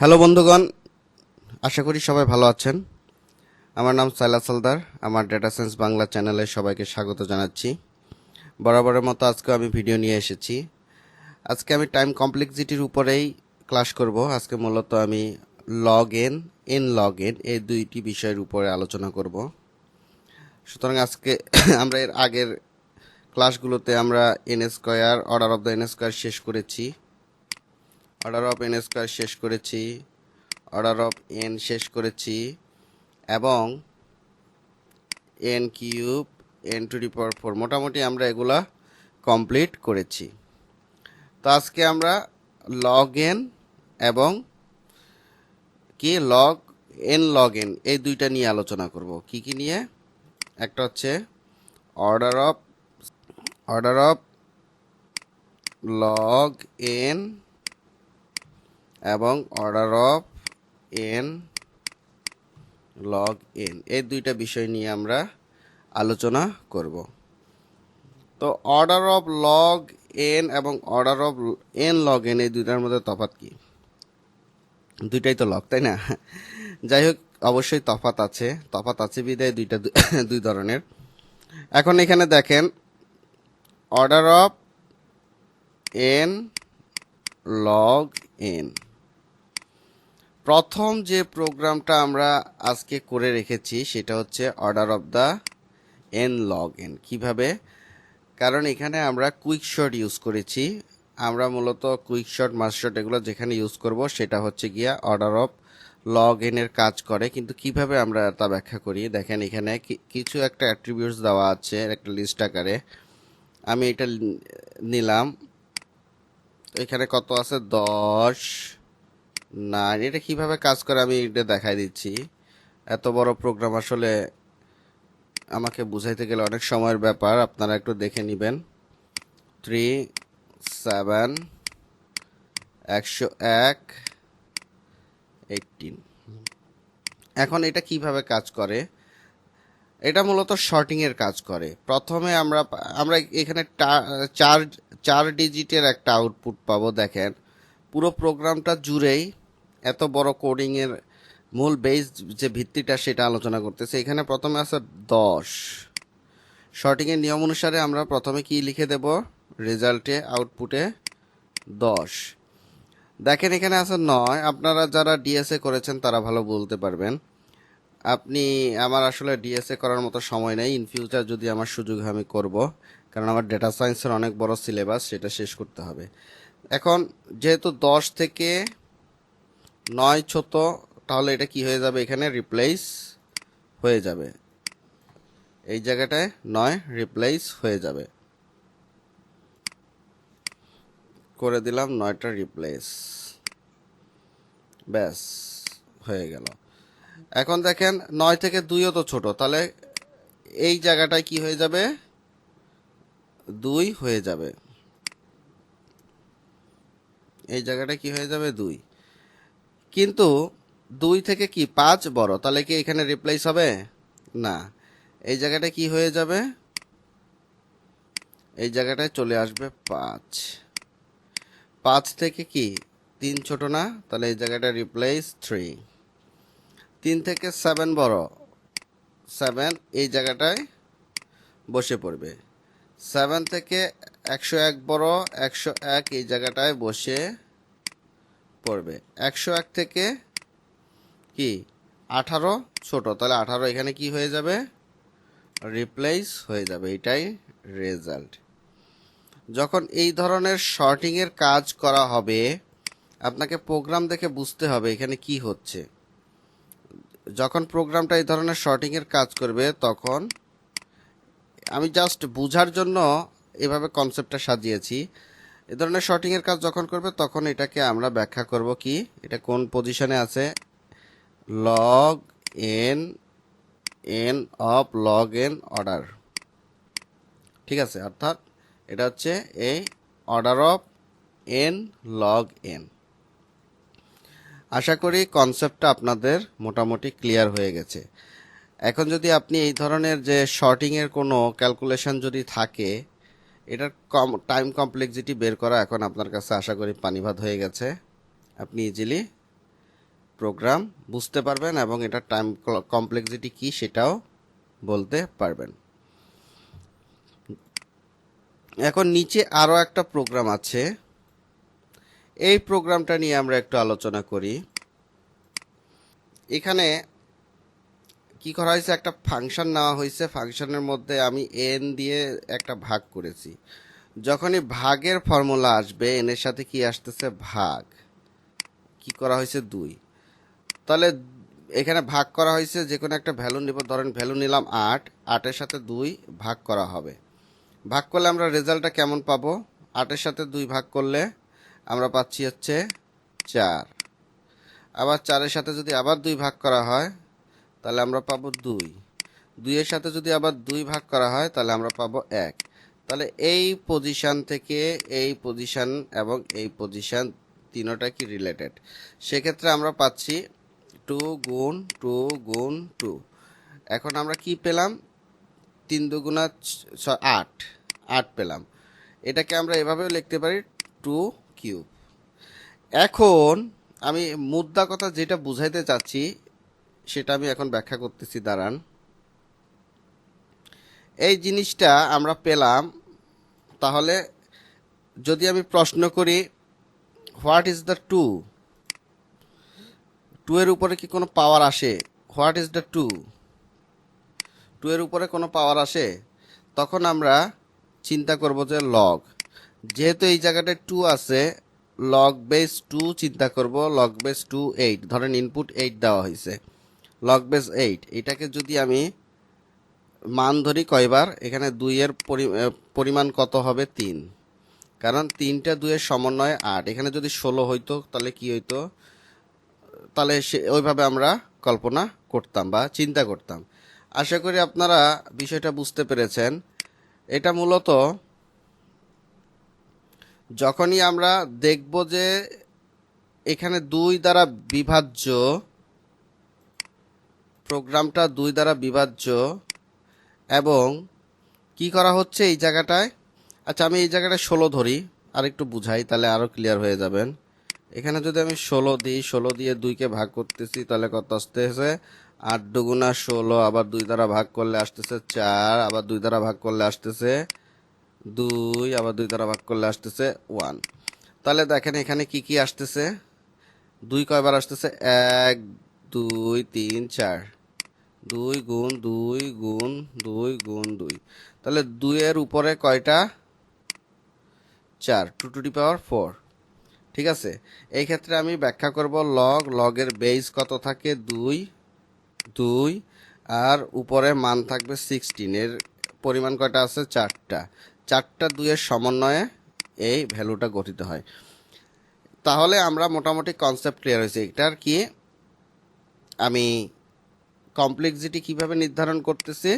Hello বন্ধুগণ, আশা করি সবাই ভালো আছেন। আমার নাম সাইলাস হালদার। আমার ডেটা সায়েন্স বাংলা চ্যানেলে সবাইকে স্বাগত জানাচ্ছি। বরাবরের মতো আজকে আমি ভিডিও নিয়ে এসেছি। আজকে আমি টাইম কমপ্লেক্সিটির উপরেই ক্লাস করব। আজকে মূলত আমি লগ এন লগ এন এই দুইটি বিষয়ের উপরে আলোচনা করব। সুতরাং আজকে আমরা এর আগের ক্লাসগুলোতে আমরা N square, order of the N square শেষ করেছি, অর্ডার অফ এন স্কোয়ার শেষ করেছি, অর্ডার অফ এন শেষ করেছি এবং N cube, N to the power 4 মোটামুটি আমরা এগুলা কমপ্লিট করেছি। তো আজকে আমরা লগ এন এবং কি লগ এন এই দুইটা নিয়ে আলোচনা করব। কি কি নিয়ে? একটা হচ্ছে অর্ডার অফ লগ এন এবং order of N log N এই দুইটা বিষয় নিয়ে আমরা আলোচনা করব। তো অর্ডার অফ লগ এন এবং order of N log N এই দুইটার মধ্যে তফাৎ কি? দুইটাই তো লগ, তাই না? যাই হোক, অবশ্যই তফাৎ আছে বিধায় দুইটা দুই ধরনের। এখন এখানে দেখেন, order of N log N, প্রথম যে প্রোগ্রামটা আমরা আজকে করে রেখেছি সেটা হচ্ছে order of the N log N. কিভাবে? কারণ এখানে আমরা কুইক শর্ট ইউজ করেছি। আমরা মূলত কুইক শর্ট, মাস শর্ট এগুলো যেখানে ইউজ করব সেটা হচ্ছে গিয়া অর্ডার অফ লগ এন এর কাজ করে। কিন্তু কিভাবে আমরা তা ব্যাখ্যা করি, দেখেন এখানে কিছু একটা অ্যাট্রিবিউটস দেওয়া আছে একটা লিস্ট আকারে। আমি এটা নিলাম, এখানে কত আছে? 10, 9। এটা কিভাবে কাজ করে আমি এটা দেখাই দিচ্ছি। এত বড় প্রোগ্রাম আসলে আমাকে বুঝাইতে গেলে অনেক সময়ের ব্যাপার, আপনারা একটু দেখে নেবেন। 3, 7, 101, 18। এখন এটা কিভাবে কাজ করে? এটা মূলত শর্টিং এর কাজ করে। প্রথমে আমরা এখানে চার ডিজিটের একটা আউটপুট পাবো। দেখেন পুরো প্রোগ্রামটা জুড়েই এত বড় কোডিং এর মূল বেস যে ভিত্তিটা সেটা আলোচনা করতেছে। এখানে প্রথমে আছে 10। শর্টিং এর নিয়ম অনুসারে আমরা প্রথমে কি লিখে দেব? রেজাল্টে, আউটপুটে 10। দেখেন এখানে আছে 9। আপনারা যারা ডিএসএ করেছেন তারা ভালো বলতে পারবেন। আমার আসলে ডিএসএ করার মতো সময় নেই। ইন ফিউচার যদি আমার সুযোগ হয় আমি করব, কারণ আমার ডেটা সায়েন্সের অনেক বড় সিলেবাস, সেটা শেষ করতে হবে। এখন যেহেতু 10 থেকে 9 ছোট, তাহলে এটা কি হয়ে যাবে? এখানে রিপ্লেস হয়ে যাবে। এই জায়গাটায় 9 রিপ্লেস হয়ে যাবে। করে দিলাম 9টা রিপ্লেস, ব্যাস হয়ে গেল। এখন দেখেন 9 থেকে 2ও তো ছোট, তাহলে এই জায়গাটায় কি হয়ে যাবে? 2 হয়ে যাবে। এই জায়গাটায় কি হয়ে যাবে? 2। কিন্তু 2 থেকে কি 5 বড়, তাহলে কি এখানে রিপ্লেস হবে? না। এই জায়গাটায় কি হয়ে যাবে? এই জায়গাটায় চলে আসবে 5। 5 থেকে কি 3 ছোট না, তাহলে এই জায়গাটা রিপ্লেস 3। 3 থেকে 7 বড়, 7 এই জায়গাটায় বসে পড়বে। 7 থেকে 101 বড়, 101 এই জায়গাটায় বসে পড়বে। 101 থেকে কি 18 ছোট, তাহলে 18 এখানে কি হয়ে যাবে? রিপ্লেস হয়ে যাবে। এটাই রেজাল্ট। যখন এই ধরনের শর্টিং এর কাজ করা হবে, আপনাকে প্রোগ্রাম দেখে বুঝতে হবে এখানে কি হচ্ছে। যখন প্রোগ্রামটা এই ধরনের শর্টিং এর কাজ করবে, তখন আমি জাস্ট বুঝার জন্য এভাবে কনসেপ্টটা সাজিয়েছি। এ ধরনের শর্টিং এর কাজ যখন করবে তখন এটাকে আমরা ব্যাখ্যা করব কি, এটা কোন পজিশনে আছে? Log N of log N order. ঠিক আছে, অর্থাৎ এটা হচ্ছে এই order of N log N. আশা করি কনসেপ্টটা আপনাদের মোটামুটি ক্লিয়ার হয়ে গেছে। এখন যদি আপনি এই ধরনের যে শর্টিং এর কোনো ক্যালকুলেশন যদি থাকে, এটার টাইম কমপ্লেক্সিটি বের করা এখন আপনার কাছে আশা করি পানিভাত হয়ে গেছে। আপনি ইজিলি প্রোগ্রাম বুঝতে পারবেন এবং এটা টাইম কমপ্লেক্সিটি কি সেটাও বলতে পারবেন। এখন নিচে আরও একটা প্রোগ্রাম আছে, এই প্রোগ্রামটা নিয়ে আমরা একটু আলোচনা করি। এখানে কি করা হয়েছে, একটা ফাংশন নেওয়া হয়েছে, ফাংশনের মধ্যে আমি এন দিয়ে একটা ভাগ করেছি। যখনই ভাগের ফর্মুলা আসবে এন এর সাথে কি আসতেছে, ভাগ, কি করা হয়েছে 2। তাহলে এখানে ভাগ করা হয়েছে, যে কোনো একটা ভ্যালু নিব, ধরেন ভ্যালু নিলাম 8, 8-এর সাথে 2 ভাগ করা হবে। ভাগ করলে আমরা রেজাল্টটা কেমন পাবো, 8-এর সাথে 2 ভাগ করলে আমরা পাচ্ছি হচ্ছে 4। আবার 4-এর সাথে যদি আবার 2 ভাগ করা হয় তাহলে আমরা পাবো 2। 2-এর সাথে যদি আবার 2 ভাগ করা হয় তাহলে আমরা পাবো 1। তাহলে এই পজিশন থেকে এই পজিশন এবং এই পজিশন তিনোটা কি রিলেটেড, সেক্ষেত্রে আমরা পাচ্ছি 2 গুণ 2 গুণ 2। এখন আমরা কি পেলাম, 3 দুগুণা 8, 8 পেলাম। এটাকে আমরা এভাবেও লিখতে পারি 2 কিউব। এখন আমি মুদ্রা কথা যেটা বুঝাইতে চাচ্ছি সেটা আমি এখন ব্যাখ্যা করতেছি, দাঁড়ান। এই জিনিসটা আমরা পেলাম, তাহলে যদি আমি প্রশ্ন করি হোয়াট ইজ দ্য 2, 2 এর উপরে কি কোনো পাওয়ার আসে, হোয়াট ইজ দ্য 2, 2 এর উপরে কোনো পাওয়ার আসে, তখন আমরা চিন্তা করব যে লগ, যেহেতু এই জায়গাটায় 2 আছে, লগ বেস 2 চিন্তা করব, লগ বেস 2 8, ধরেন ইনপুট 8 দেওয়া হয়েছে, লগ বেস 8, এটাকে যদি আমি মান ধরি কয়বার, এখানে 2 এর পরিমাণ কত হবে, 3, কারণ 3টা 2 এর সমন্বয়ে 8। এখানে যদি 16 হইতো তাহলে কি হইতো, তাহলে ওইভাবে আমরা কল্পনা করতাম বা চিন্তা করতাম। আশা করি আপনারা বিষয়টা বুঝতে পেরেছেন। এটা মূলত যখনই আমরা দেখব যে এখানে 2 দ্বারা বিভাজ্য, প্রোগ্রামটা 2 দ্বারা বিভাজ্য এবং কি করা হচ্ছে এই জায়গাটায়, আচ্ছা আমি এই জায়গাটায় 16 ধরি, আর একটু বুঝাই তাহলে আরও ক্লিয়ার হয়ে যাবেন। এখানে যদি আমি 16 দিই, 16 দিয়ে 2কে ভাগ করতেছি, তাহলে কত আসতেছে, 8 দুগুণা 16, আবার 2 দ্বারা ভাগ করলে আসতেছে 4, আবার 2 দ্বারা ভাগ করলে আসতেছে 2, আবার 2 দ্বারা ভাগ করলে আসতেছে 1। তাহলে দেখেন এখানে কি কি আসতেছে, 2 কয়বার আসতেছে, 1 2 3 4, 2 গুণ 2 গুণ 2 গুণ 2, তাহলে 2 এর উপরে কয়টা, 4, 2 টু দি পাওয়ার 4। ঠিক আছে, এই ক্ষেত্রে আমি ব্যাখ্যা করব লগ, লগের বেস কত থাকে, 2, 2, আর উপরে মান থাকবে 16, এর পরিমাণ কয়টা আছে, 4টা, 4টা 2 এর সমন্বয়ে এই ভ্যালুটা গঠিত হয়। তাহলে আমরা মোটামুটি কনসেপ্ট ক্লিয়ার হয়েছে। এটার কি আমি কমপ্লেক্সিটি কিভাবে নির্ধারণ করতেছি,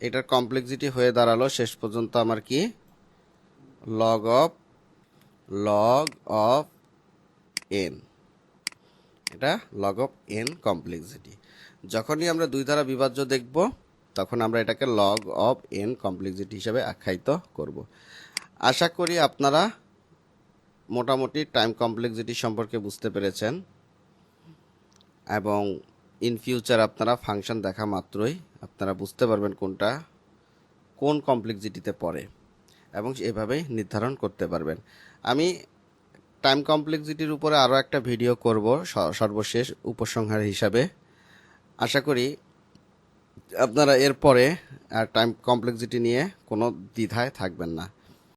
এটার কমপ্লেক্সিটি হয়ে দাঁড়ালো শেষ পর্যন্ত আমার কি, লগ অফ এন, এটা লগ অফ এন কমপ্লেক্সিটি। যখনই আমরা 2 দ্বারা বিভাজ্য দেখব তখন আমরা এটাকে লগ অফ এন কমপ্লেক্সিটি হিসেবে আখ্যায়িত করব। আশা করি আপনারা মোটামুটি টাইম কমপ্লেক্সিটি সম্পর্কে বুঝতে পেরেছেন এবং ইন ফিউচার আপনারা ফাংশন দেখা মাত্রই আপনারা বুঝতে পারবেন কোনটা কোন কমপ্লেক্সিটিতে পড়ে এবং এভাবেই নির্ধারণ করতে পারবেন। আমি টাইম কমপ্লেক্সিটির উপরে আরও একটা ভিডিও করব সর্বশেষ উপসংহার হিসাবে। আশা করি আপনারা এরপরে আর টাইম কমপ্লেক্সিটি নিয়ে কোনো দ্বিধায় থাকবেন না।